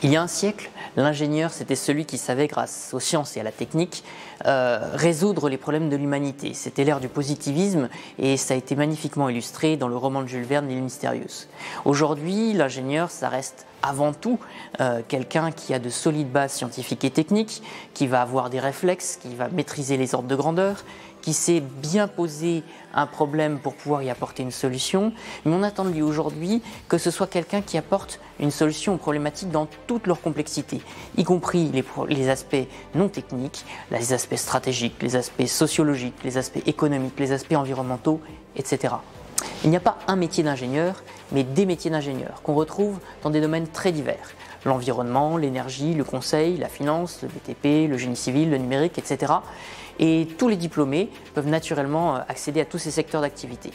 Il y a un siècle, l'ingénieur, c'était celui qui savait, grâce aux sciences et à la technique, résoudre les problèmes de l'humanité. C'était l'ère du positivisme et ça a été magnifiquement illustré dans le roman de Jules Verne, L'île mystérieuse. Aujourd'hui, l'ingénieur, ça reste avant tout quelqu'un qui a de solides bases scientifiques et techniques, qui va avoir des réflexes, qui va maîtriser les ordres de grandeur, qui sait bien poser un problème pour pouvoir y apporter une solution. Mais on attend de lui aujourd'hui que ce soit quelqu'un qui apporte une solution aux problématiques dans toute leur complexité, y compris les aspects non techniques, les aspects stratégiques, les aspects sociologiques, les aspects économiques, les aspects environnementaux, etc. Il n'y a pas un métier d'ingénieur, mais des métiers d'ingénieur qu'on retrouve dans des domaines très divers. L'environnement, l'énergie, le conseil, la finance, le BTP, le génie civil, le numérique, etc. Et tous les diplômés peuvent naturellement accéder à tous ces secteurs d'activité.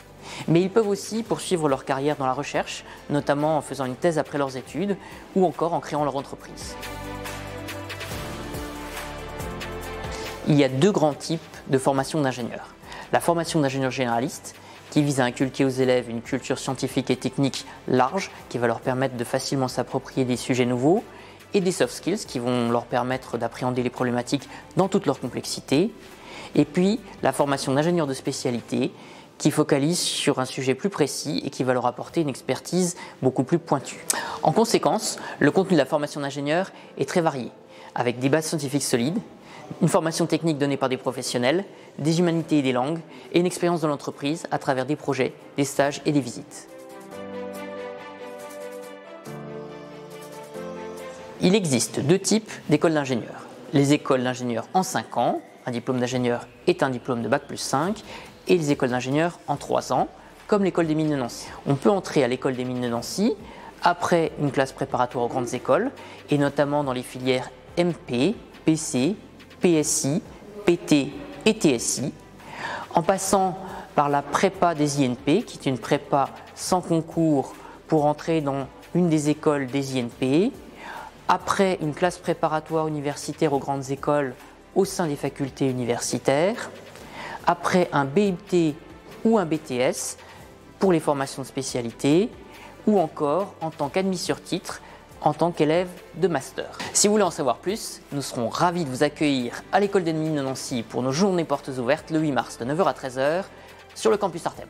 Mais ils peuvent aussi poursuivre leur carrière dans la recherche, notamment en faisant une thèse après leurs études ou encore en créant leur entreprise. Il y a deux grands types de formation d'ingénieur. La formation d'ingénieur généraliste, qui vise à inculquer aux élèves une culture scientifique et technique large, qui va leur permettre de facilement s'approprier des sujets nouveaux, et des soft skills, qui vont leur permettre d'appréhender les problématiques dans toute leur complexité. Et puis, la formation d'ingénieur de spécialité, qui focalise sur un sujet plus précis et qui va leur apporter une expertise beaucoup plus pointue. En conséquence, le contenu de la formation d'ingénieur est très varié, avec des bases scientifiques solides, une formation technique donnée par des professionnels, des humanités et des langues, et une expérience dans l'entreprise à travers des projets, des stages et des visites. Il existe deux types d'écoles d'ingénieurs. Les écoles d'ingénieurs en 5 ans, un diplôme d'ingénieur est un diplôme de Bac+5, et les écoles d'ingénieurs en 3 ans, comme l'école des mines de Nancy. On peut entrer à l'école des mines de Nancy après une classe préparatoire aux grandes écoles, et notamment dans les filières MP, PC, PSI, PT et TSI, en passant par la prépa des INP, qui est une prépa sans concours pour entrer dans une des écoles des INP, après une classe préparatoire universitaire aux grandes écoles au sein des facultés universitaires, après un BUT ou un BTS pour les formations de spécialité, ou encore en tant qu'admis sur titre en tant qu'élève de master. Si vous voulez en savoir plus, nous serons ravis de vous accueillir à l'école des mines de Nancy pour nos journées portes ouvertes le 8 mars de 9h à 13h sur le campus Artem.